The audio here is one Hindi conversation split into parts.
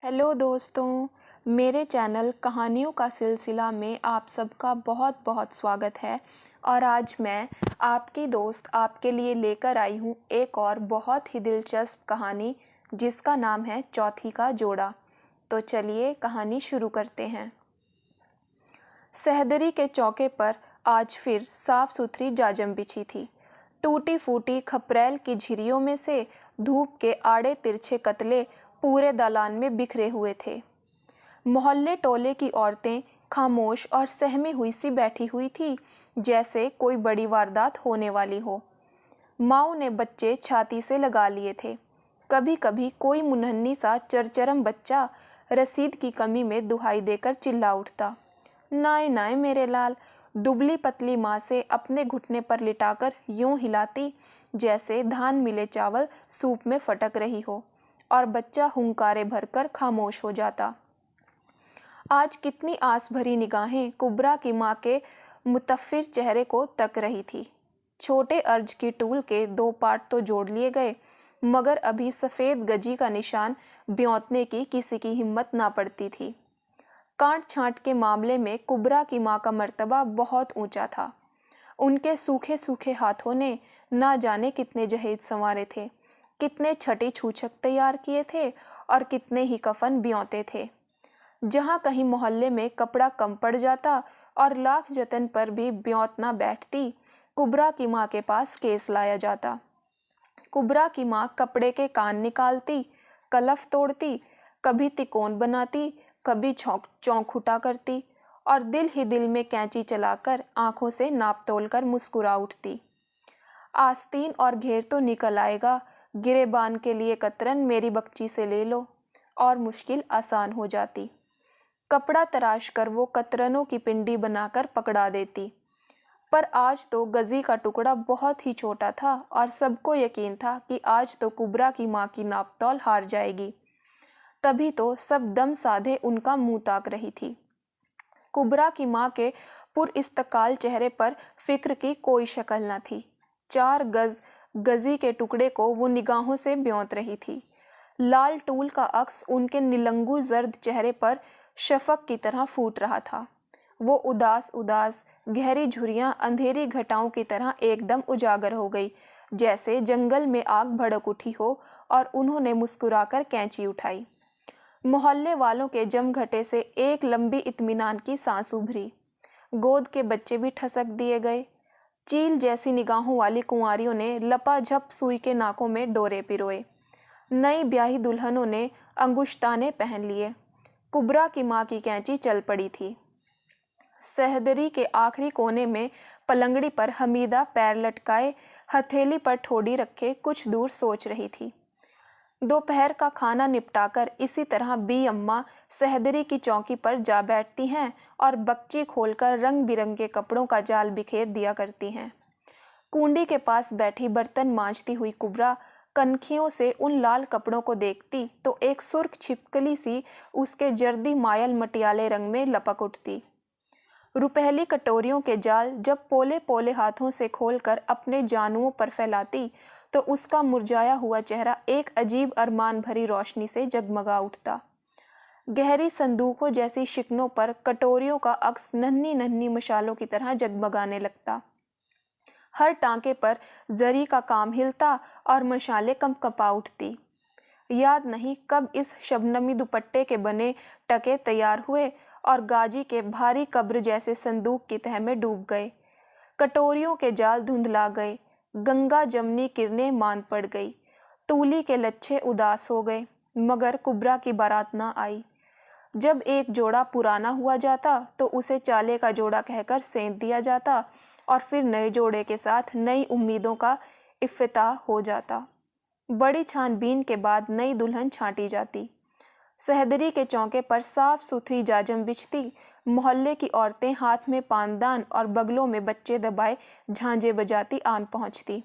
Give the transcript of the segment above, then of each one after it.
हेलो दोस्तों, मेरे चैनल कहानियों का सिलसिला में आप सबका बहुत बहुत स्वागत है। और आज मैं आपकी दोस्त आपके लिए लेकर आई हूँ एक और बहुत ही दिलचस्प कहानी जिसका नाम है चौथी का जोड़ा। तो चलिए कहानी शुरू करते हैं। सहदरी के चौके पर आज फिर साफ सुथरी जाजम बिछी थी। टूटी फूटी खपरेल की झिरियों में से धूप के आड़े तिरछे कतले पूरे दालान में बिखरे हुए थे। मोहल्ले टोले की औरतें खामोश और सहमी हुई सी बैठी हुई थी, जैसे कोई बड़ी वारदात होने वाली हो। माओ ने बच्चे छाती से लगा लिए थे। कभी कभी कोई मुनहन्नी सा चरचरम बच्चा रसीद की कमी में दुहाई देकर चिल्ला उठता, नाय नाय मेरे लाल। दुबली पतली माँ से अपने घुटने पर लिटाकर यूं हिलाती जैसे धान मिले चावल सूप में फटक रही हो, और बच्चा हुंकारे भरकर खामोश हो जाता। आज कितनी आस भरी निगाहें कुबरा की माँ के मुतफ़िर चेहरे को तक रही थी। छोटे अर्ज की टूल के 2 पार्ट तो जोड़ लिए गए, मगर अभी सफ़ेद गजी का निशान ब्योंतने की किसी की हिम्मत ना पड़ती थी। काट छांट के मामले में कुबरा की माँ का मर्तबा बहुत ऊंचा था। उनके सूखे सूखे हाथों ने ना जाने कितने जहेज संवारे थे, कितने छठी छूछक तैयार किए थे और कितने ही कफन ब्योंते थे। जहाँ कहीं मोहल्ले में कपड़ा कम पड़ जाता और लाख जतन पर भी ब्योंत ना बैठती, कुबरा की माँ के पास केस लाया जाता। कुबरा की माँ कपड़े के कान निकालती, कलफ तोड़ती, कभी तिकोन बनाती, कभी चौंखुटा करती और दिल ही दिल में कैंची चलाकर आंखों से नाप तोल कर मुस्कुरा उठती। आस्तीन और घेर तो निकल आएगा, गिरेबान के लिए कतरन मेरी बक्ची से ले लो, और मुश्किल आसान हो जाती। कपड़ा तराश कर वो कतरनों की पिंडी बनाकर पकड़ा देती। पर आज तो गजी का टुकड़ा बहुत ही छोटा था और सबको यकीन था कि आज तो कुबरा की माँ की नापतौल हार जाएगी। तभी तो सब दम साधे उनका मुंह ताक रही थी। कुबरा की माँ के पुरइस्तकाल चेहरे पर फिक्र की कोई शक्ल न थी। 4 गज गजी के टुकड़े को वो निगाहों से ब्योंत रही थी। लाल टूल का अक्स उनके नीलंगू जर्द चेहरे पर शफक की तरह फूट रहा था। वो उदास उदास गहरी झुर्रियां अंधेरी घटाओं की तरह एकदम उजागर हो गई, जैसे जंगल में आग भड़क उठी हो, और उन्होंने मुस्कुराकर कैंची उठाई। मोहल्ले वालों के जमघटे से एक लंबी इत्मीनान की सांस उभरी। गोद के बच्चे भी ठसक दिए गए। चील जैसी निगाहों वाली कुंवारियों ने लपाझप सुई के नाकों में डोरे पिरोए। नई ब्याही दुल्हनों ने अंगुश्ताने पहन लिए। कुबरा की माँ की कैंची चल पड़ी थी। सहदरी के आखिरी कोने में पलंगड़ी पर हमीदा पैर लटकाए हथेली पर ठोडी रखे कुछ दूर सोच रही थी। दोपहर का खाना निपटाकर इसी तरह बी अम्मा सहदरी की चौकी पर जा बैठती हैं और बक्ची खोलकर रंग बिरंगे कपड़ों का जाल बिखेर दिया करती हैं। कुंडी के पास बैठी बर्तन मांजती हुई कुबरा कनखियों से उन लाल कपड़ों को देखती तो एक सुर्ख छिपकली सी उसके जर्दी मायल मटियाले रंग में लपक उठती। रुपहली कटोरियों के जाल जब पोले पोले हाथों से खोलकर अपने जानुओं पर फैलाती तो उसका मुरझाया हुआ चेहरा एक अजीब अरमान भरी रोशनी से जगमगा उठता। गहरी संदूकों जैसी शिकनों पर कटोरियों का अक्स नन्ही नन्ही मशालों की तरह जगमगाने लगता। हर टांके पर जरी का काम हिलता और मशालें कंपकंपा उठती। याद नहीं कब इस शबनमी दुपट्टे के बने टके तैयार हुए और गाजी के भारी कब्र जैसे संदूक की तह में डूब गए। कटोरियों के जाल धुंधला गए। गंगा जमनी किरणें मान पड़ गई। तूली के लच्छे उदास हो गए, मगर कुबरा की बारात ना आई। जब एक जोड़ा पुराना हुआ जाता तो उसे चाले का जोड़ा कहकर सेंध दिया जाता और फिर नए जोड़े के साथ नई उम्मीदों का इफ्तिताह हो जाता। बड़ी छानबीन के बाद नई दुल्हन छांटी जाती। सहदरी के चौके पर साफ सुथरी जाजम बिछती। मोहल्ले की औरतें हाथ में पानदान और बगलों में बच्चे दबाए झांझे बजाती आन पहुंचती।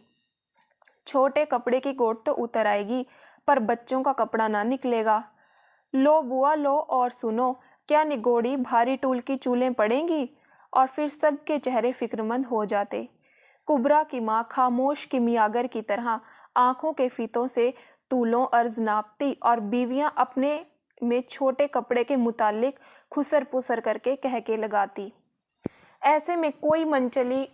छोटे कपड़े की गोट तो उतर आएगी, पर बच्चों का कपड़ा ना निकलेगा। लो बुआ लो और सुनो, क्या निगोड़ी भारी टूल की चूलें पड़ेंगी। और फिर सबके चेहरे फिक्रमंद हो जाते। कुबरा की माँ खामोश किमियागर की तरह आंखों के फीतों से तूलों अर्ज नापती और बीवियां अपने में छोटे कपड़े के मुतालिक खुसर पुसर करके कहके लगाती। ऐसे में कोई मनचली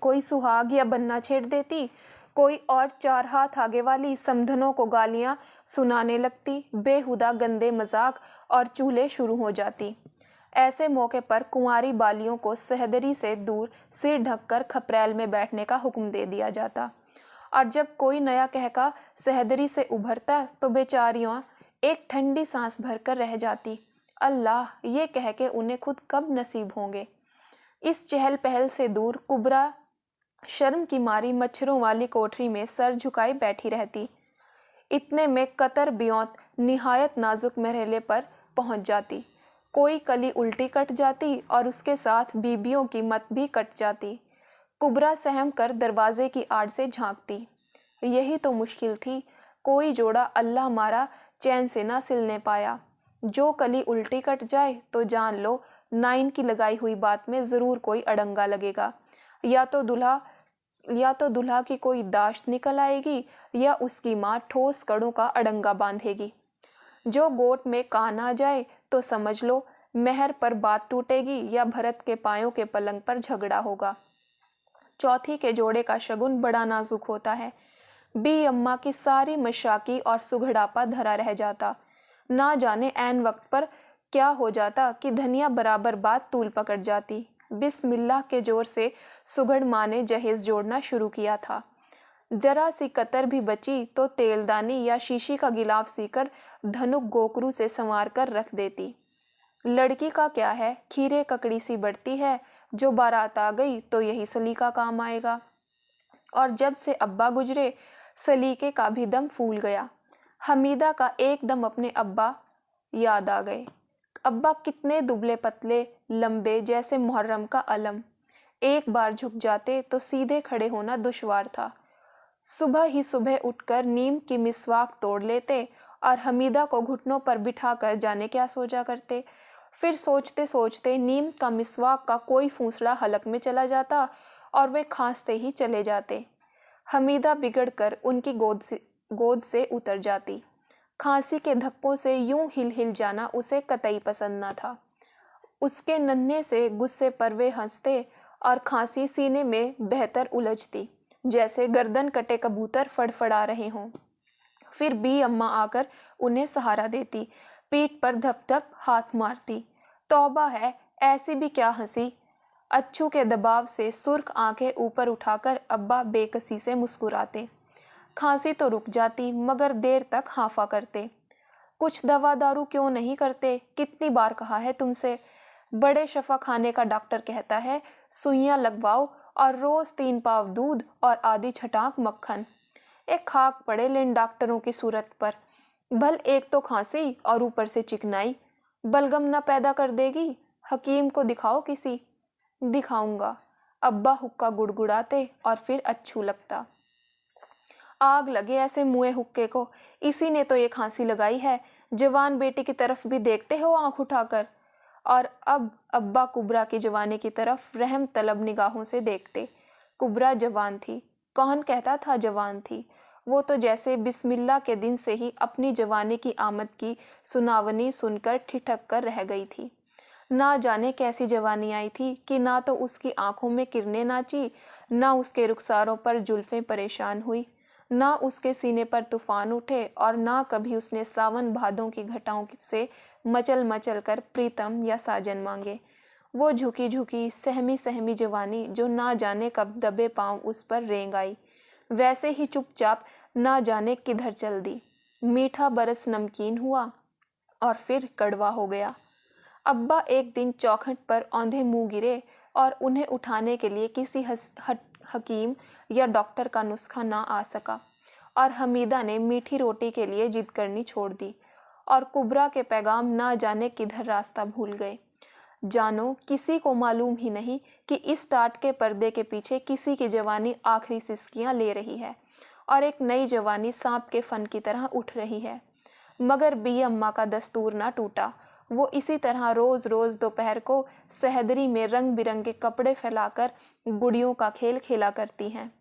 कोई सुहाग या बन्ना छेड़ देती, कोई और 4 हाथ आगे वाली समधनों को गालियां सुनाने लगती, बेहुदा गंदे मजाक और चूल्हे शुरू हो जाती। ऐसे मौके पर कुंवारी बालियों को सहदरी से दूर सिर ढककर खपरेल में बैठने का हुक्म दे दिया जाता, और जब कोई नया कहका सहदरी से उभरता तो बेचारियां एक ठंडी सांस भरकर रह जाती। अल्लाह, ये कह के उन्हें खुद कब नसीब होंगे। इस चहल पहल से दूर कुबरा शर्म की मारी मच्छरों वाली कोठरी में सर झुकाए बैठी रहती। इतने में कतर ब्योंत निहायत नाजुक मरहले पर पहुंच जाती। कोई कली उल्टी कट जाती और उसके साथ बीबियों की मत भी कट जाती। कुबरा सहम कर दरवाजे की आड़ से झांकती। यही तो मुश्किल थी, कोई जोड़ा अल्लाह मारा चैन से ना सिलने पाया। जो कली उल्टी कट जाए तो जान लो नाइन की लगाई हुई बात में ज़रूर कोई अड़ंगा लगेगा। या तो दूल्हा की कोई दाश्त निकल आएगी या उसकी माँ ठोस कड़ों का अड़ंगा बांधेगी। जो गोट में कान आ जाए तो समझ लो मेहर पर बात टूटेगी या भरत के पायों के पलंग पर झगड़ा होगा। चौथी के जोड़े का शगुन बड़ा नाजुक होता है। बी अम्मा की सारी मशाकी और सुघड़ापा धरा रह जाता। ना जाने ऐन वक्त पर क्या हो जाता कि धनिया बराबर बात तूल पकड़ जाती। बिस्मिल्लाह के जोर से सुघड़ माँ ने जहेज जोड़ना शुरू किया था। जरा सी कतर भी बची तो तेलदानी या शीशी का गिलाफ सीकर धनुक गोकरू से संवार कर रख देती। लड़की का क्या है, खीरे ककड़ी सी बढ़ती है, जो बारात आ गई तो यही सलीका काम आएगा। और जब से अब्बा गुजरे सलीके का भी दम फूल गया। हमीदा का एकदम अपने अब्बा याद आ गए। अब्बा कितने दुबले पतले लंबे, जैसे मुहर्रम का अलम। एक बार झुक जाते तो सीधे खड़े होना दुश्वार था। सुबह ही सुबह उठकर नीम की मिसवाक तोड़ लेते और हमीदा को घुटनों पर बिठा कर जाने क्या सोचा करते। फिर सोचते सोचते नीम का मिसवाक का कोई फूंसड़ा हलक में चला जाता और वे खांसते ही चले जाते। हमीदा बिगड़कर उनकी गोद से उतर जाती। खांसी के धक्कों से यूं हिल हिल जाना उसे कतई पसंद न था। उसके नन्हे से गुस्से पर वे हंसते और खांसी सीने में बेहतर उलझती, जैसे गर्दन कटे कबूतर फड़फड़ा रहे हों। फिर बी अम्मा आकर उन्हें सहारा देती, पीठ पर धप-धप हाथ मारती। तौबा है, ऐसी भी क्या हंसी। अच्छू के दबाव से सुर्ख आंखें ऊपर उठाकर अब्बा बेकसी से मुस्कुराते। खांसी तो रुक जाती मगर देर तक हाफा करते। कुछ दवा दारू क्यों नहीं करते, कितनी बार कहा है तुमसे। बड़े शफा खाने का डॉक्टर कहता है सुइयां लगवाओ और रोज 3 पाव दूध और आधी छटाक मक्खन। एक खाक पड़े लेन डॉक्टरों की सूरत पर। भल एक तो खांसी और ऊपर से चिकनाई, बलगम न पैदा कर देगी। हकीम को दिखाओ किसी। दिखाऊंगा, अब्बा हुक्का गुड़गुड़ाते और फिर अच्छू लगता। आग लगे ऐसे मुए हुक्के को, इसी ने तो ये खांसी लगाई है। जवान बेटी की तरफ भी देखते हो आंख उठाकर। और अब अब्बा कुबरा की जवानी की तरफ रहम तलब निगाहों से देखते। कुबरा जवान थी, कौन कहता था जवान थी। वो तो जैसे बिस्मिल्लाह के दिन से ही अपनी जवानी की आमद की सुनावनी सुनकर ठिठक कर रह गई थी। ना जाने कैसी जवानी आई थी कि ना तो उसकी आंखों में किरणें नाची, ना उसके रुखसारों पर जुल्फें परेशान हुई, ना उसके सीने पर तूफान उठे और ना कभी उसने सावन भादों की घटाओं से मचल मचल कर प्रीतम या साजन मांगे। वो झुकी झुकी सहमी सहमी जवानी जो ना जाने कब दबे पांव उस पर रेंग आई, वैसे ही चुपचाप ना जाने किधर चल दी। मीठा बरस नमकीन हुआ और फिर कड़वा हो गया। अब्बा एक दिन चौखट पर औंधे मुंह गिरे और उन्हें उठाने के लिए किसी हकीम या डॉक्टर का नुस्खा ना आ सका और हमीदा ने मीठी रोटी के लिए जिद करनी छोड़ दी और कुबरा के पैगाम ना जाने किधर रास्ता भूल गए। जानो, किसी को मालूम ही नहीं कि इस टाट के पर्दे के पीछे किसी की जवानी आखिरी सिसकियां ले रही है और एक नई जवानी सांप के फन की तरह उठ रही है। मगर बी अम्मा का दस्तूर ना टूटा। वो इसी तरह रोज रोज दोपहर को सहदरी में रंग बिरंगे कपड़े फैलाकर गुड़ियों का खेल खेला करती हैं।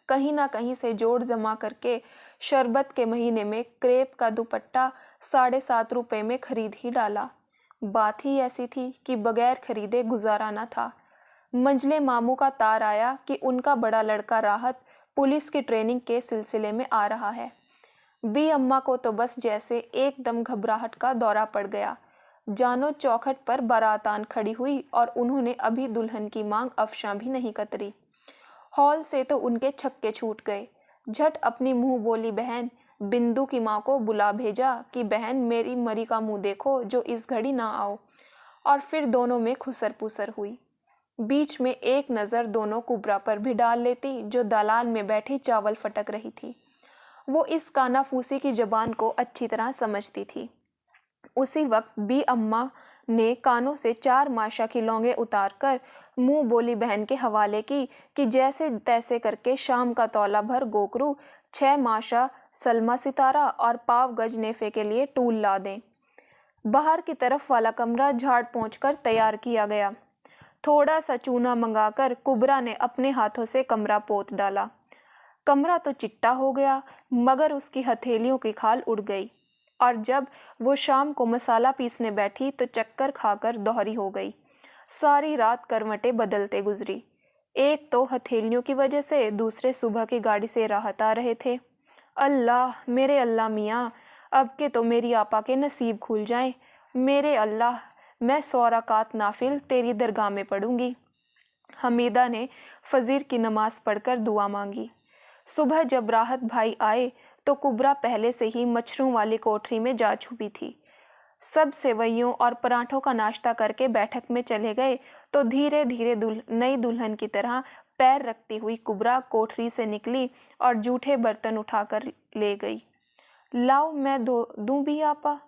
कहीं ना कहीं से जोड़ जमा करके शरबत के महीने में क्रेप का दुपट्टा 7.5 रुपये में खरीद ही डाला। बात ही ऐसी थी कि बगैर खरीदे गुजारा न था। मंझले मामू का तार आया कि उनका बड़ा लड़का राहत पुलिस की ट्रेनिंग के सिलसिले में आ रहा है। बी अम्मा को तो बस जैसे एकदम घबराहट का दौरा पड़ गया। जानो चौखट पर बारात आन खड़ी हुई और उन्होंने अभी दुल्हन की मांग अफशां भी नहीं कतरी। हॉल से तो उनके छक्के छूट गए। झट अपनी मुंह बोली बहन बिंदु की माँ को बुला भेजा कि बहन मेरी मरी का मुंह देखो जो इस घड़ी ना आओ। और फिर दोनों में खुसर पुसर हुई। बीच में एक नज़र दोनों कुबरा पर भी डाल लेती जो दालान में बैठी चावल फटक रही थी। वो इस कानाफूसी की जबान को अच्छी तरह समझती थी। उसी वक्त बी अम्मा ने कानों से 4 माशा की लौंगे उतारकर मुंह बोली बहन के हवाले की कि जैसे तैसे करके शाम का तौला भर गोकरू 6 माशा सलमा सितारा और पाव गज नेफे के लिए टूल ला दें। बाहर की तरफ वाला कमरा झाड़ पोंछकर तैयार किया गया। थोड़ा सा चूना मंगाकर कुबरा ने अपने हाथों से कमरा पोत डाला। कमरा तो चिट्टा हो गया मगर उसकी हथेलियों की खाल उड़ गई और जब वो शाम को मसाला पीसने बैठी तो चक्कर खाकर दोहरी हो गई। सारी रात करवटें बदलते गुजरी। एक तो हथेलियों की वजह से, दूसरे सुबह की गाड़ी से राहत आ रहे थे। अल्लाह मेरे अल्लाह मियाँ अब के तो मेरी आपा के नसीब खुल जाएं। मेरे अल्लाह मैं 100 रकात नाफिल तेरी दरगाह में पढ़ूंगी। हमीदा ने फजीर की नमाज पढ़कर दुआ मांगी। सुबह जब राहत भाई आए तो कुबरा पहले से ही मच्छरों वाली कोठरी में जा छुपी थी। सब सेवइयों और पराठों का नाश्ता करके बैठक में चले गए तो धीरे धीरे नई दुल्हन की तरह पैर रखती हुई कुबरा कोठरी से निकली और जूठे बर्तन उठाकर ले गई। लाओ मैं दूं भी आपा,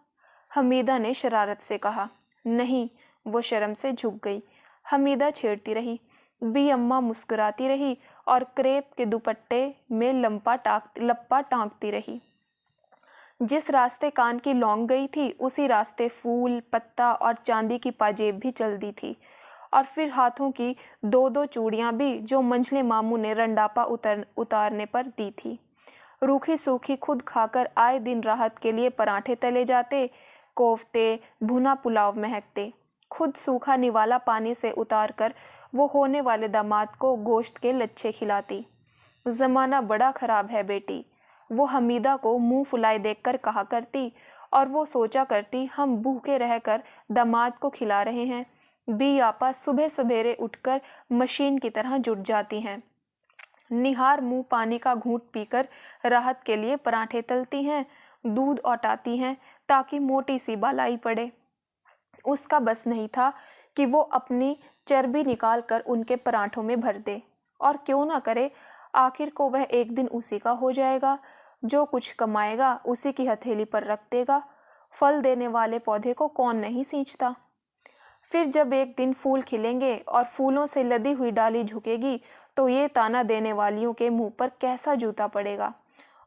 हमीदा ने शरारत से कहा। नहीं, वो शर्म से झुक गई। हमीदा छेड़ती रही। बी अम्मा मुस्कुराती रही और क्रेप के दुपट्टे में लप्पा टांगती रही। जिस रास्ते कान की लौंग गई थी उसी रास्ते फूल पत्ता और चांदी की पाजेब भी चल दी थी और फिर हाथों की 2-2 चूड़ियां भी जो मंझले मामू ने रंडापा उतारने पर दी थी। रूखी सूखी खुद खाकर आए दिन राहत के लिए पराठे तले जाते, कोफ्ते भुना पुलाव महकते। खुद सूखा निवाला पानी से उतारकर वो होने वाले दामाद को गोश्त के लच्छे खिलाती। ज़माना बड़ा ख़राब है बेटी, वो हमीदा को मुंह फुलाए देखकर कहा करती और वो सोचा करती हम भूखे रहकर दामाद को खिला रहे हैं। बी आपा सुबह सवेरे उठकर मशीन की तरह जुट जाती हैं। निहार मुंह पानी का घूंट पीकर राहत के लिए पराठे तलती हैं, दूध औटाती हैं ताकि मोटी सी बालाई पड़े। उसका बस नहीं था कि वो अपनी चर्बी निकाल कर उनके पराठों में भर दे, और क्यों ना करे, आखिर को वह एक दिन उसी का हो जाएगा। जो कुछ कमाएगा उसी की हथेली पर रख देगा। फल देने वाले पौधे को कौन नहीं सींचता। फिर जब एक दिन फूल खिलेंगे और फूलों से लदी हुई डाली झुकेगी तो ये ताना देने वालियों के मुंह पर कैसा जूता पड़ेगा।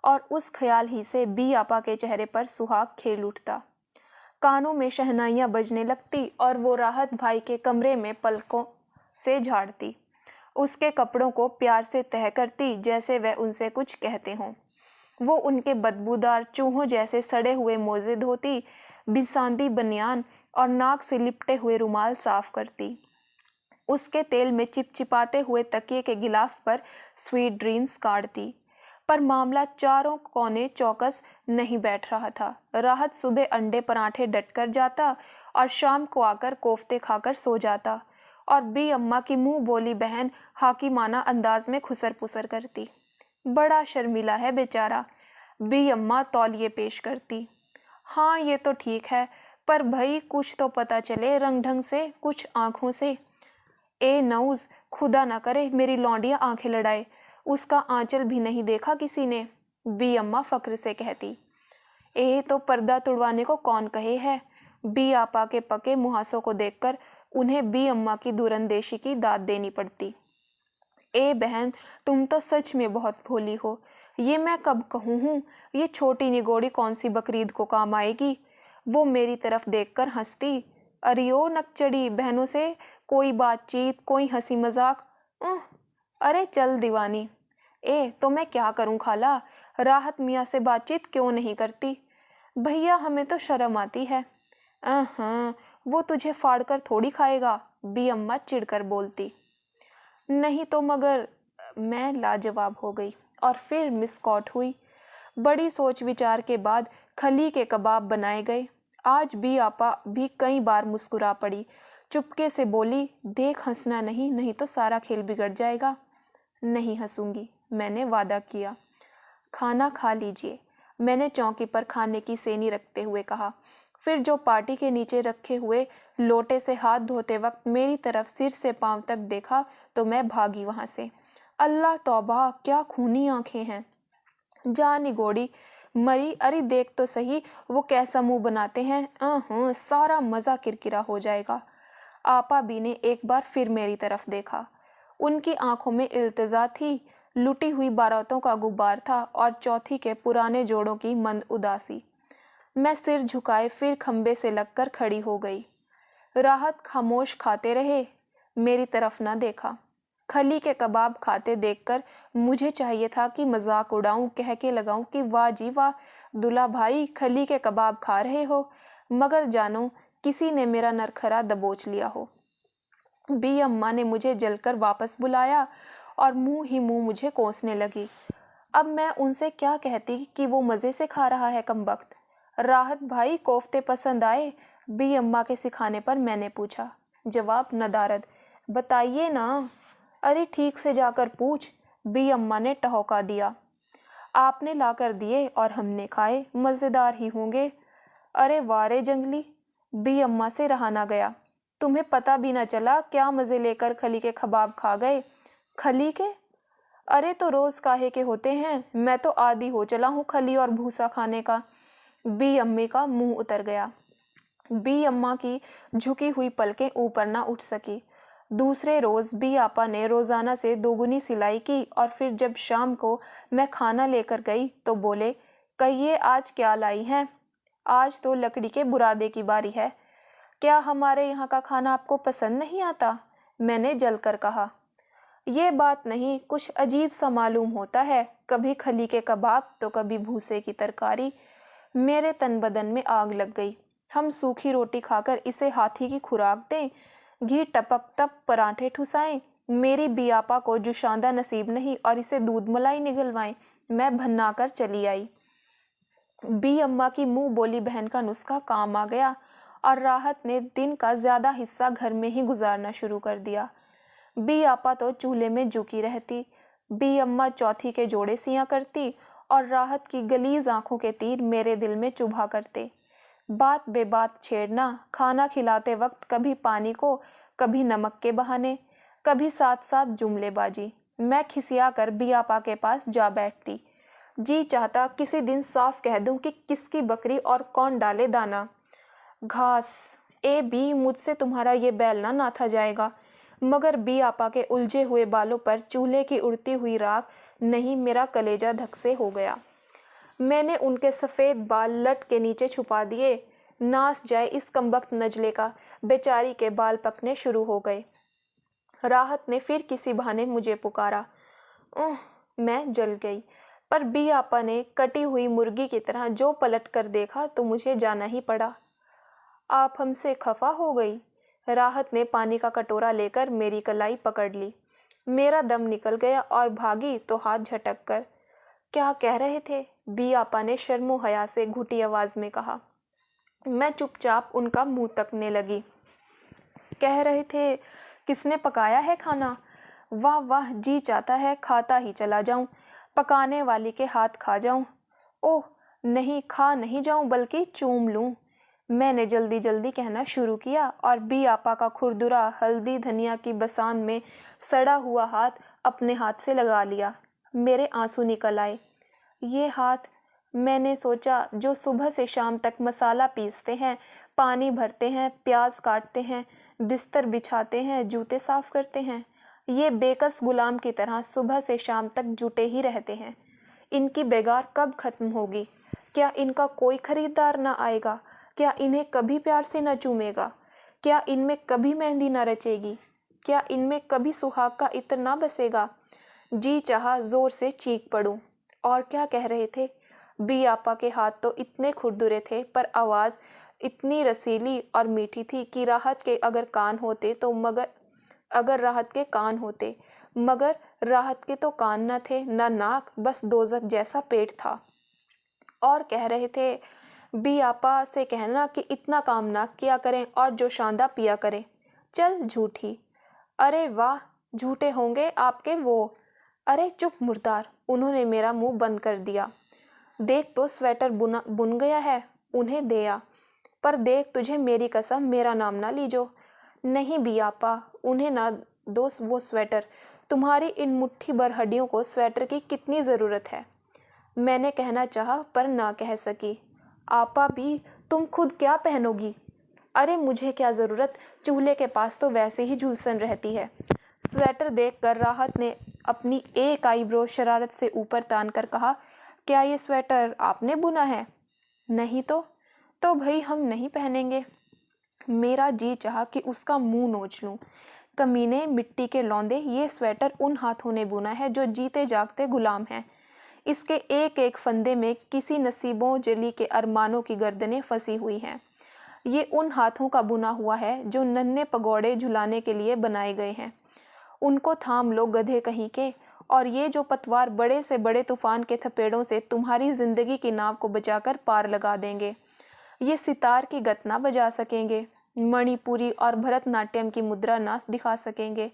और उस ख्याल ही से बी आपा के चेहरे पर सुहाग खेल उठता। कानों में शहनाइयाँ बजने लगती और वो राहत भाई के कमरे में पलकों से झाड़ती, उसके कपड़ों को प्यार से तह करती जैसे वह उनसे कुछ कहते हों। वो उनके बदबूदार चूहों जैसे सड़े हुए मोजे धोती, बिसांदी बनियान और नाक से लिपटे हुए रुमाल साफ करती। उसके तेल में चिपचिपाते हुए तकिए के गिलाफ पर स्वीट ड्रीम्स काटती। पर मामला चारों कोने चौकस नहीं बैठ रहा था। राहत सुबह अंडे पराठे डटकर जाता और शाम को आकर कोफ्ते खाकर सो जाता और बी अम्मा की मुंह बोली बहन हाकिमाना अंदाज में खुसर पुसर करती। बड़ा शर्मिला है बेचारा, बी अम्मा तौलिए पेश करती। हाँ ये तो ठीक है, पर भाई कुछ तो पता चले रंग ढंग से, कुछ आंखों से। ए नौज, खुदा ना करे मेरी लौंडिया आंखें लड़ाए, उसका आंचल भी नहीं देखा किसी ने, बी अम्मा फक्र से कहती। ए तो पर्दा तुड़वाने को कौन कहे है। बी आपा के पके मुहासों को देखकर उन्हें बी अम्मा की दूरंदेशी की दाद देनी पड़ती। ए बहन तुम तो सच में बहुत भोली हो, ये मैं कब कहूँ हूँ, ये छोटी निगोड़ी कौन सी बकरीद को काम आएगी। वो मेरी तरफ देखकर हंसती। अरियो नकचड़ी बहनों से कोई बातचीत, कोई हंसी मजाक। अरे चल दीवानी। ए तो मैं क्या करूं खाला, राहत मियाँ से बातचीत क्यों नहीं करती। भैया हमें तो शर्म आती है। हाँ, वो तुझे फाड़ कर थोड़ी खाएगा, बी अम्मा चिढ़कर बोलती। नहीं तो मगर, मैं लाजवाब हो गई और फिर मिसकॉट हुई। बड़ी सोच विचार के बाद खली के कबाब बनाए गए। आज बी आपा भी कई बार मुस्कुरा पड़ी। चुपके से बोली, देख हंसना नहीं, नहीं तो सारा खेल बिगड़ जाएगा। नहीं हंसूंगी, मैंने वादा किया। खाना खा लीजिए, मैंने चौकी पर खाने की सेनी रखते हुए कहा। फिर जो पार्टी के नीचे रखे हुए लोटे से हाथ धोते वक्त मेरी तरफ सिर से पांव तक देखा तो मैं भागी वहां से। अल्लाह तौबा, क्या खूनी आंखें हैं। जा निगोड़ी मरी, अरे देख तो सही वो कैसा मुंह बनाते हैं। सारा मज़ा किरकिरा हो जाएगा। आपा बी ने एक बार फिर मेरी तरफ देखा। उनकी आंखों में इल्तिजा थी, लुटी हुई बारातों का गुब्बार था और चौथी के पुराने जोड़ों की मंद उदासी। मैं सिर झुकाए फिर खंबे से लगकर खड़ी हो गई। राहत खामोश खाते रहे, मेरी तरफ न देखा। खली के कबाब खाते देखकर मुझे चाहिए था कि मजाक उड़ाऊं, कह के लगाऊं कि वाह जी वाह दुल्हा भाई, खली के कबाब खा रहे हो, मगर जानो किसी ने मेरा नरखरा दबोच लिया हो। बी अम्मा ने मुझे जलकर वापस बुलाया और मुंह ही मुंह मुझे कोसने लगी। अब मैं उनसे क्या कहती कि वो मज़े से खा रहा है कमबख्त। राहत भाई कोफ्ते पसंद आए, बी अम्मा के सिखाने पर मैंने पूछा। जवाब नदारद, बताइए ना। अरे ठीक से जाकर पूछ, बी अम्मा ने टहोका दिया। आपने लाकर दिए और हमने खाए, मज़ेदार ही होंगे। अरे वारे जंगली, बी अम्मा से रहा ना गया। तुम्हें पता भी ना चला क्या मज़े लेकर खली के कबाब खा गए। खली के? अरे तो रोज़ काहे के होते हैं, मैं तो आदी हो चला हूँ खली और भूसा खाने का। बी अम्मे का मुंह उतर गया। बी अम्मा की झुकी हुई पलकें ऊपर ना उठ सकी। दूसरे रोज़ बी आपा ने रोज़ाना से दोगुनी सिलाई की और फिर जब शाम को मैं खाना लेकर गई तो बोले, कहिए आज क्या लाई हैं। आज तो लकड़ी के बुरादे की बारी है। क्या हमारे यहाँ का खाना आपको पसंद नहीं आता? मैंने जलकर कहा। ये बात नहीं, कुछ अजीब सा मालूम होता है, कभी खली के कबाब तो कभी भूसे की तरकारी। मेरे तन बदन में आग लग गई। हम सूखी रोटी खाकर इसे हाथी की खुराक दें, घी टपक तप पराठे ठुसाएं, मेरी बियापा को जुशांदा नसीब नहीं और इसे दूध मलाई निगलवाएं। मैं भन्ना कर चली आई। बी अम्मा की मुंह बोली बहन का नुस्खा काम आ गया और राहत ने दिन का ज्यादा हिस्सा घर में ही गुजारना शुरू कर दिया। बी आपा तो चूल्हे में झुकी रहती, बी अम्मा चौथी के जोड़े सियां करती और राहत की गलीज आंखों के तीर मेरे दिल में चुभा करते। बात बेबात छेड़ना, खाना खिलाते वक्त कभी पानी को, कभी नमक के बहाने, कभी साथ साथ जुमलेबाजी। मैं खिसिया कर बी आपा के पास जा बैठती। जी चाहता किसी दिन साफ कह दूं कि किसकी बकरी और कौन डाले दाना। घास, ए बी, मुझसे तुम्हारा ये बैल ना नाथा जाएगा। मगर बी आपा के उलझे हुए बालों पर चूल्हे की उड़ती हुई राख नहीं, मेरा कलेजा धक से हो गया। मैंने उनके सफ़ेद बाल लट के नीचे छुपा दिए। नास जाए इस कमबख्त नजले का, बेचारी के बाल पकने शुरू हो गए। राहत ने फिर किसी बहाने मुझे पुकारा। मैं जल गई, पर बी आपा ने कटी हुई मुर्गी की तरह जो पलट कर देखा तो मुझे जाना ही पड़ा। आप हमसे खफा हो गई? राहत ने पानी का कटोरा लेकर मेरी कलाई पकड़ ली। मेरा दम निकल गया और भागी तो हाथ झटक कर। क्या कह रहे थे? बी आपा ने शर्मो हया से घुटी आवाज में कहा। मैं चुपचाप उनका मुंह तकने लगी। कह रहे थे किसने पकाया है खाना? वाह वाह, जी चाहता है खाता ही चला जाऊं, पकाने वाली के हाथ खा जाऊं। ओह नहीं, खा नहीं जाऊं बल्कि चूम लूं। मैंने जल्दी जल्दी कहना शुरू किया और बी आपा का खुरदुरा हल्दी धनिया की बसान में सड़ा हुआ हाथ अपने हाथ से लगा लिया। मेरे आंसू निकल आए। ये हाथ, मैंने सोचा, जो सुबह से शाम तक मसाला पीसते हैं, पानी भरते हैं, प्याज काटते हैं, बिस्तर बिछाते हैं, जूते साफ करते हैं, ये बेकस गुलाम की तरह सुबह से शाम तक जुटे ही रहते हैं। इनकी बेगार कब खत्म होगी? क्या इनका कोई खरीदार ना आएगा? क्या इन्हें कभी प्यार से न चूमेगा? क्या इनमें कभी मेहंदी न रचेगी? क्या इनमें कभी सुहाग का इत्र ना बसेगा? जी चाहा जोर से चीख पड़ूं। और क्या कह रहे थे? बी आपा के हाथ तो इतने खुरदुरे थे, पर आवाज़ इतनी रसीली और मीठी थी कि राहत के अगर कान होते तो मगर राहत के तो कान न थे न नाक, बस दोजख जैसा पेट था। और कह रहे थे, बी आपा से कहना कि इतना काम ना किया करें और जो शांदा पिया करें। चल झूठी। अरे वाह, झूठे होंगे आपके वो। अरे चुप मुर्दार, उन्होंने मेरा मुंह बंद कर दिया। देख तो स्वेटर बुन गया है, उन्हें दिया। पर देख, तुझे मेरी कसम, मेरा नाम ना लीजो। नहीं बी आपा, उन्हें ना दो वो स्वेटर। तुम्हारी इन मुट्ठी भर हड्डियों को स्वेटर की कितनी ज़रूरत है। मैंने कहना चाहा पर ना कह सकी। आपा भी, तुम खुद क्या पहनोगी। अरे मुझे क्या ज़रूरत, चूल्हे के पास तो वैसे ही झुलसन रहती है। स्वेटर देखकर राहत ने अपनी एक आईब्रो शरारत से ऊपर तान कर कहा, क्या ये स्वेटर आपने बुना है। नहीं तो भाई हम नहीं पहनेंगे। मेरा जी चाहा कि उसका मुंह नोच लूं। कमीने मिट्टी के लौंदे, ये स्वेटर उन हाथों ने बुना है जो जीते जागते गुलाम हैं। इसके एक एक फंदे में किसी नसीबों जली के अरमानों की गर्दनें फंसी हुई हैं। ये उन हाथों का बुना हुआ है जो नन्हे पगौड़े झुलाने के लिए बनाए गए हैं। उनको थाम लो गधे कहीं के, और ये जो पतवार बड़े से बड़े तूफान के थपेड़ों से तुम्हारी जिंदगी की नाव को बचाकर पार लगा देंगे। ये सितार की गत ना बजा सकेंगे, मणिपुरी और भरतनाट्यम की मुद्रा ना दिखा सकेंगे।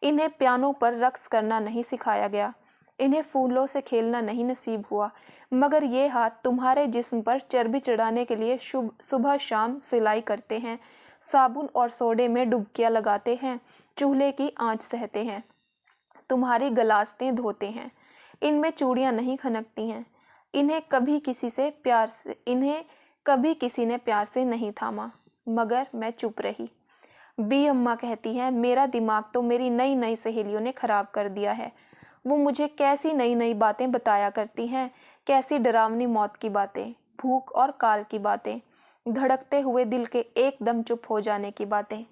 इन्हें पियानो पर रक्स करना नहीं सिखाया गया, इन्हें फूलों से खेलना नहीं नसीब हुआ, मगर ये हाथ तुम्हारे जिस्म पर चर्बी चढ़ाने के लिए सुबह शाम सिलाई करते हैं, साबुन और सोडे में डुबकियां लगाते हैं, चूल्हे की आंच सहते हैं, तुम्हारी गलास्तें धोते हैं। इनमें चूड़ियां नहीं खनकती हैं। इन्हें कभी किसी ने प्यार से नहीं थामा, मगर मैं चुप रही। बी अम्मा कहती हैं, मेरा दिमाग तो मेरी नई नई सहेलियों ने खराब कर दिया है। वो मुझे कैसी नई नई बातें बताया करती हैं, कैसी डरावनी मौत की बातें, भूख और काल की बातें, धड़कते हुए दिल के एकदम चुप हो जाने की बातें।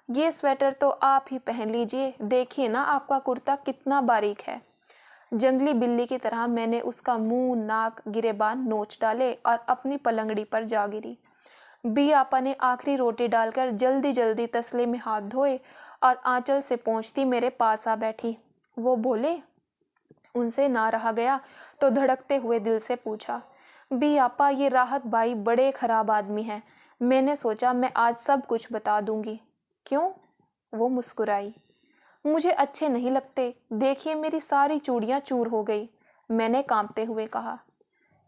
ये स्वेटर तो आप ही पहन लीजिए, देखिए ना आपका कुर्ता कितना बारीक है। जंगली बिल्ली की तरह मैंने उसका मुंह, नाक, गिरेबान नोच डाले और अपनी पलंगड़ी पर जा गिरी। बी आपा ने आखिरी रोटी डालकर जल्दी जल्दी तसले में हाथ धोए और आंचल से पोंछती मेरे पास आ बैठी। वो बोले। उनसे ना रहा गया तो धड़कते हुए दिल से पूछा, बी आपा, ये राहत बाई बड़े खराब आदमी हैं। मैंने सोचा मैं आज सब कुछ बता दूंगी। क्यों? वो मुस्कुराई। मुझे अच्छे नहीं लगते, देखिए मेरी सारी चूड़ियां चूर हो गई। मैंने कांपते हुए कहा।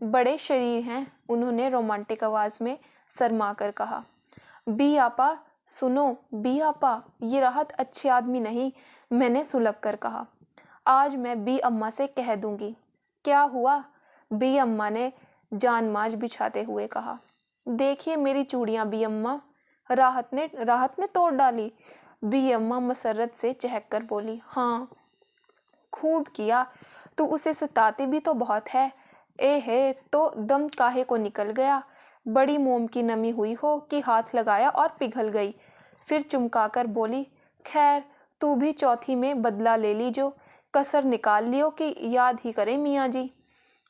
बड़े शरीर हैं, उन्होंने रोमांटिक आवाज़ में शर्मा कर कहा। बी आपा सुनो, बी आपा, ये राहत अच्छे आदमी नहीं, मैंने सुलग कर कहा। आज मैं बी अम्मा से कह दूंगी। क्या हुआ? बी अम्मा ने जानमाज बिछाते हुए कहा। देखिए मेरी चूड़ियां बी अम्मा। राहत ने तोड़ डाली। बी अम्मा मसरत से चहक कर बोली, हाँ खूब किया, तू उसे सताती भी तो बहुत है। है तो दम काहे को निकल गया, बड़ी मोम की नमी हुई हो कि हाथ लगाया और पिघल गई। फिर चुमकाकर बोली, खैर तू भी चौथी में बदला ले लीजो, कसर निकाल लियो कि याद ही करे मियाँ जी।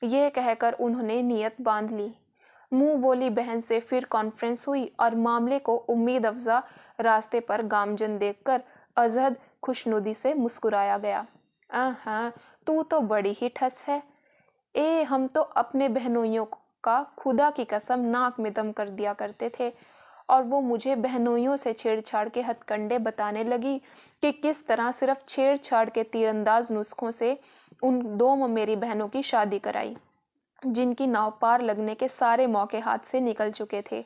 यह कहकर उन्होंने नियत बांध ली। मुंह बोली बहन से फिर कॉन्फ्रेंस हुई और मामले को उम्मीद अफजा रास्ते पर गामजन देखकर अजहद खुशनुदी से मुस्कुराया गया। हाँ, तू तो बड़ी ही ठस है। हम तो अपने बहनोइयों का खुदा की कसम नाक में दम कर दिया करते थे, और वो मुझे बहनोइयों से छेड़छाड़ के हथकंडे बताने लगी कि किस तरह सिर्फ छेड़छाड़ के तीरंदाज नुस्खों से उन दो मेरी बहनों की शादी कराई, जिनकी नाव पार लगने के सारे मौके हाथ से निकल चुके थे।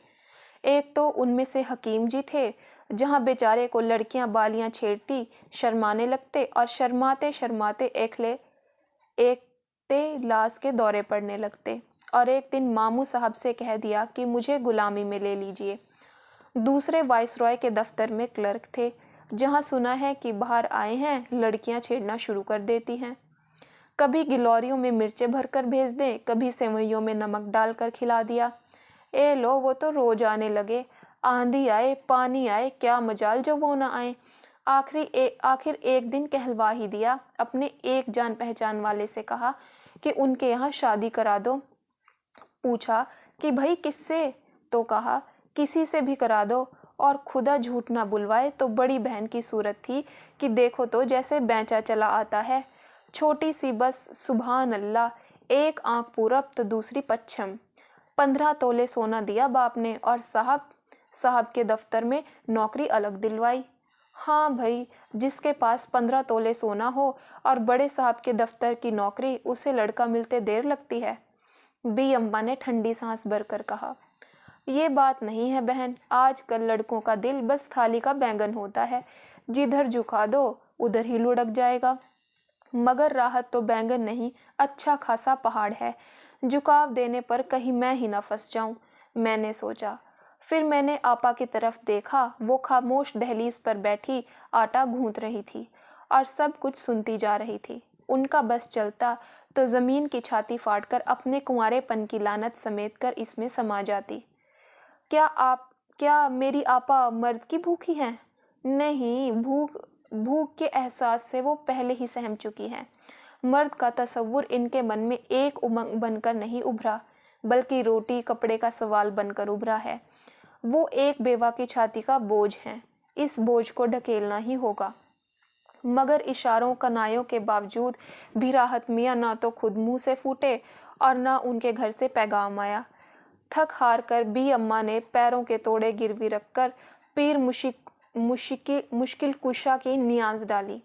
एक तो उनमें से हकीम जी थे, जहां बेचारे को लड़कियां बालियां छेड़ती शर्माने लगते और शर्माते शर्माते एकते लाश के दौरे पड़ने लगते, और एक दिन मामू साहब से कह दिया कि मुझे गुलामी में ले लीजिए। दूसरे वाइसरॉय के दफ्तर में क्लर्क थे, जहां सुना है कि बाहर आए हैं लड़कियां छेड़ना शुरू कर देती हैं। कभी गिलौरियों में मिर्चें भरकर भेज दें, कभी सेवइयों में नमक डालकर खिला दिया। लो वो तो रोज आने लगे, आंधी आए पानी आए, क्या मजाल जो वो ना आए। आखिर एक दिन कहलवा ही दिया। अपने एक जान पहचान वाले से कहा कि उनके यहाँ शादी करा दो। पूछा कि भाई किससे? तो कहा किसी से भी करा दो, और खुदा झूठ ना बुलवाए तो बड़ी बहन की सूरत थी कि देखो तो जैसे बेंचा चला आता है। छोटी सी बस, सुभान अल्लाह, एक आंख पूरब तो दूसरी पश्चिम। 15 तोले सोना दिया बाप ने और साहब के दफ्तर में नौकरी अलग दिलवाई। हाँ भाई, जिसके पास 15 तोले सोना हो और बड़े साहब के दफ्तर की नौकरी, उसे लड़का मिलते देर लगती है। बी अम्मा ने ठंडी सांस भरकर कहा, ये बात नहीं है बहन, आजकल लड़कों का दिल बस थाली का बैंगन होता है, जिधर झुका दो उधर ही लुढ़क जाएगा। मगर राहत तो बैंगन नहीं, अच्छा खासा पहाड़ है, झुकाव देने पर कहीं मैं ही ना फंस जाऊं, मैंने सोचा। फिर मैंने आपा की तरफ देखा, वो खामोश दहलीज पर बैठी आटा गूंथ रही थी और सब कुछ सुनती जा रही थी। उनका बस चलता तो जमीन की छाती फाड़कर अपने कुंवारेपन की लानत समेट कर इसमें समा जाती। क्या मेरी आपा मर्द की भूखी हैं? नहीं, भूख के एहसास से वो पहले ही सहम चुकी हैं। मर्द का तसव्वुर इनके मन में एक उमंग बनकर नहीं उभरा, बल्कि रोटी कपड़े का सवाल बनकर उभरा है। वो एक बेवा की छाती का बोझ हैं, इस बोझ को ढकेलना ही होगा। मगर इशारों कनायों के बावजूद भी राहत मियाँ ना तो खुद मुंह से फूटे और ना उनके घर से पैगाम आया। थक हार कर बी अम्मा ने पैरों के तोड़े गिरवी रखकर पीर मुश्किल कुशा की नियाज डाली।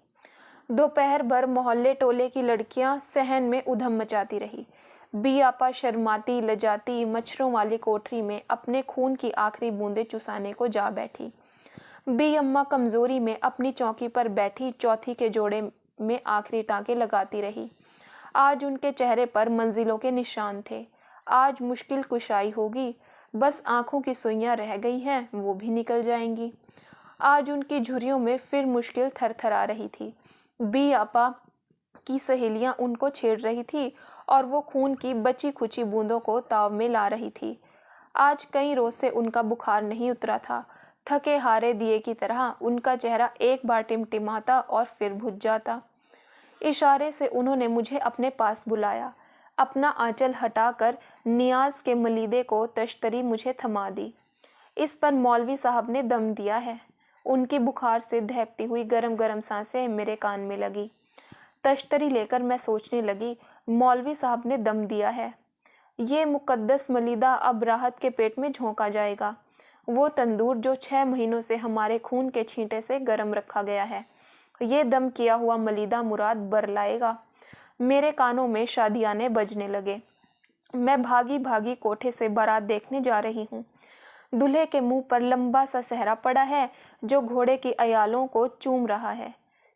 दोपहर भर मोहल्ले टोले की लड़कियां सहन में उधम मचाती रही। बी आपा शर्माती लजाती मच्छरों वाली कोठरी में अपने खून की आखिरी बूंदें चुसाने को जा बैठी। बी अम्मा कमजोरी में अपनी चौकी पर बैठी चौथी के जोड़े में आखिरी टांके लगाती रही। आज उनके चेहरे पर मंजिलों के निशान थे। आज मुश्किल कुशाई होगी, बस आंखों की सुइयां रह गई हैं, वो भी निकल जाएंगी। आज उनकी झुर्रियों में फिर मुश्किल थरथरा रही थी। बी आपा की सहेलियां उनको छेड़ रही थी और वो खून की बची खुची बूंदों को ताव में ला रही थी। आज कई रोज से उनका बुखार नहीं उतरा था। थके हारे दिए की तरह उनका चेहरा एक बार टिमटिमाता और फिर बुझ जाता। इशारे से उन्होंने मुझे अपने पास बुलाया। अपना आंचल हटाकर नियाज के मलीदे को तश्तरी मुझे थमा दी। इस पर मौलवी साहब ने दम दिया है। उनकी बुखार से दहकती हुई गरम गरम सांसें मेरे कान में लगी। तश्तरी लेकर मैं सोचने लगी, मौलवी साहब ने दम दिया है। ये मुकद्दस मलीदा अब राहत के पेट में झोंका जाएगा। वो तंदूर जो 6 महीनों से हमारे खून के छींटे से गर्म रखा गया है, ये दम किया हुआ मलीदा मुराद बर लाएगा। मेरे कानों में शादियाने बजने लगे। मैं भागी भागी कोठे से बारात देखने जा रही हूँ। दूल्हे के मुंह पर लंबा सा सहरा पड़ा है जो घोड़े की अयालों को चूम रहा है।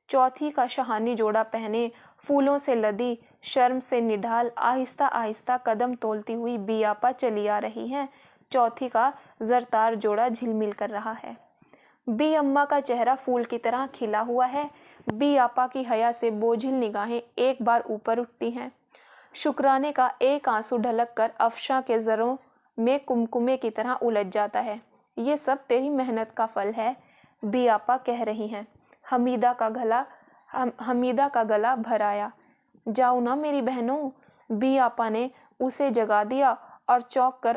चौथी का शहानी जोड़ा पहने, फूलों से लदी, शर्म से निढाल, आहिस्ता आहिस्ता कदम तोलती हुई बी आपा चली आ रही हैं। चौथी का जरतार जोड़ा झिलमिल कर रहा है। बी अम्मा का चेहरा फूल की तरह खिला हुआ है। बी आपा की हया से बोझिल निगाहें एक बार ऊपर उठती हैं। शुक्राने का एक आंसू ढलक कर अफशा के जरों में कुमकुमे की तरह उलझ जाता है। ये सब तेरी मेहनत का फल है, बी आपा कह रही हैं। हमीदा का गला भर आया। जाओ ना मेरी बहनों। बी आपा ने उसे जगा दिया और चौंक कर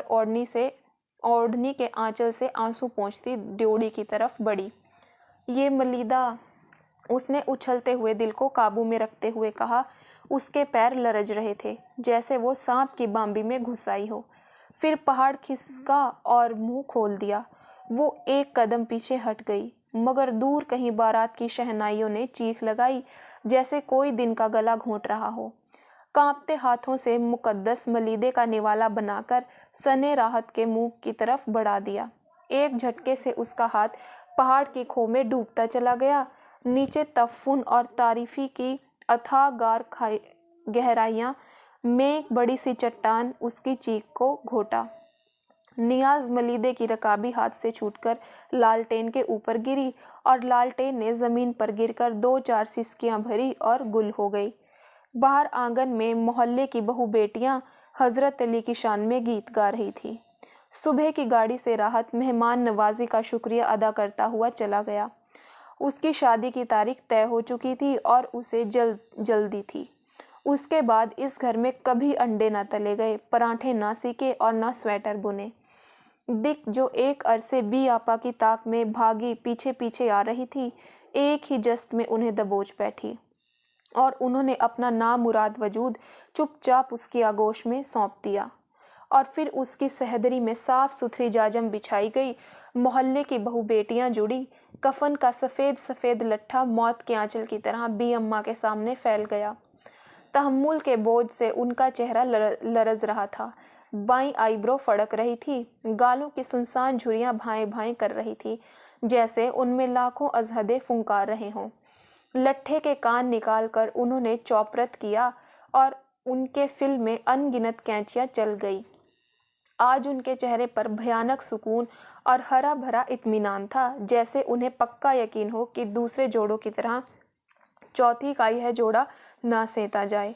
ओढ़नी के आंचल से आंसू पोंछती ड्योढ़ी की तरफ बढ़ी। ये मलीदा, उसने उछलते हुए दिल को काबू में रखते हुए कहा। उसके पैर लरज रहे थे जैसे वो सांप की बांबी में घुस आई हो। फिर पहाड़ खिसका और मुंह खोल दिया। वो एक कदम पीछे हट गई, मगर दूर कहीं बारात की शहनाइयों ने चीख लगाई जैसे कोई दिन का गला घोंट रहा हो। कांपते हाथों से मुकद्दस मलीदे का निवाला बनाकर सने राहत के मुंह की तरफ बढ़ा दिया। एक झटके से उसका हाथ पहाड़ की खो में डूबता चला गया। नीचे तफुन और तारीफी की अथाह गहराइयां में एक बड़ी सी चट्टान उसकी चीख को घोटा। नियाज मलीदे की रकाबी हाथ से छूटकर लालटेन के ऊपर गिरी और लालटेन ने जमीन पर गिरकर 2-4 सिसकियां भरी और गुल हो गई। बाहर आंगन में मोहल्ले की बहू बेटियां हजरत अली की शान में गीत गा रही थी। सुबह की गाड़ी से राहत मेहमान नवाजी का शुक्रिया अदा करता हुआ चला गया। उसकी शादी की तारीख तय हो चुकी थी और उसे जल्दी थी। उसके बाद इस घर में कभी अंडे ना तले गए, पराठे ना सीके और ना स्वेटर बुने। दिक जो एक अरसे बी आपा की ताक में भागी पीछे पीछे आ रही थी, एक ही जस्त में उन्हें दबोच बैठी और उन्होंने अपना नामुराद वजूद चुपचाप उसकी आगोश में सौंप दिया। और फिर उसकी सहदरी में साफ सुथरी जाजम बिछाई गई। मोहल्ले की बहू बेटियां जुड़ी। कफन का सफ़ेद सफ़ेद लट्ठा मौत के आंचल की तरह बी अम्मा के सामने फैल गया। तहम्मुल के बोझ से उनका चेहरा लरज रहा था। बाईं आईब्रो फड़क रही थी। गालों की सुनसान झुर्रियां भाएं भाएं कर रही थी, जैसे उनमें लाखों अजहदे फुंकार रहे हों। लट्ठे के कान निकालकर उन्होंने चौपरत किया और उनके फिल में अनगिनत कैंचियां चल गई। आज उनके चेहरे पर भयानक सुकून और हरा भरा इत्मीनान था, जैसे उन्हें पक्का यकीन हो कि दूसरे जोड़ों की तरह चौथी का यह जोड़ा ना सेंता जाए।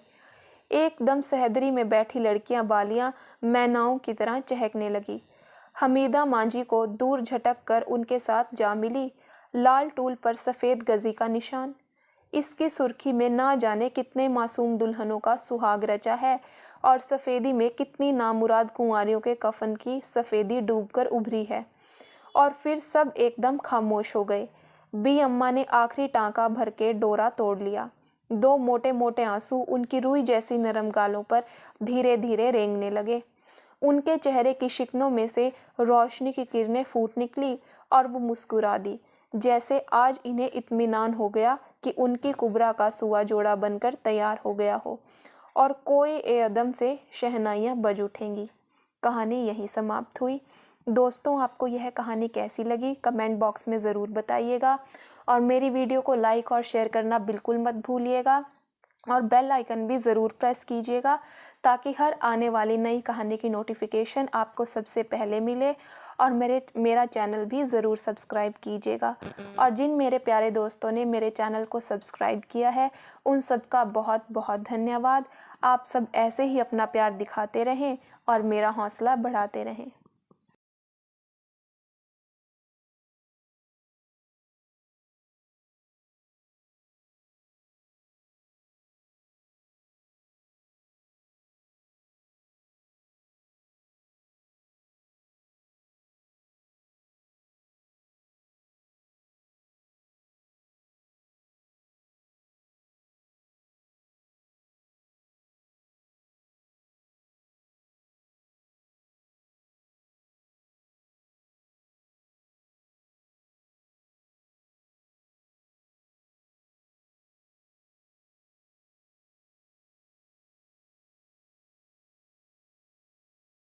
एकदम सहदरी में बैठी लड़कियां बालियां मैनाओं की तरह चहकने लगी। हमीदा मांझी को दूर झटक कर उनके साथ जा मिली। लाल टूल पर सफ़ेद गजी का निशान। इसकी सुर्खी में ना जाने कितने मासूम दुल्हनों का सुहाग रचा है और सफ़ेदी में कितनी नामुराद कुंवारियों के कफन की सफ़ेदी डूबकर उभरी है। और फिर सब एकदम खामोश हो गए। बी अम्मा ने आखिरी टाँका भर के डोरा तोड़ लिया। दो मोटे मोटे आंसू उनकी रुई जैसी नरम गालों पर धीरे धीरे रेंगने लगे। उनके चेहरे की शिकनों में से रोशनी की किरणें फूट निकली और वो मुस्कुरा दी, जैसे आज इन्हें इत्मीनान हो गया कि उनकी कुबरा का सुआ जोड़ा बनकर तैयार हो गया हो और कोई एअदम से शहनाइयाँ बज उठेंगी। कहानी यहीं समाप्त हुई। दोस्तों, आपको यह कहानी कैसी लगी कमेंट बॉक्स में ज़रूर बताइएगा और मेरी वीडियो को लाइक और शेयर करना बिल्कुल मत भूलिएगा और बेल आइकन भी ज़रूर प्रेस कीजिएगा ताकि हर आने वाली नई कहानी की नोटिफिकेशन आपको सबसे पहले मिले। और मेरा चैनल भी ज़रूर सब्सक्राइब कीजिएगा। और जिन मेरे प्यारे दोस्तों ने मेरे चैनल को सब्सक्राइब किया है उन सब का बहुत बहुत धन्यवाद। आप सब ऐसे ही अपना प्यार दिखाते रहें और मेरा हौसला बढ़ाते रहें।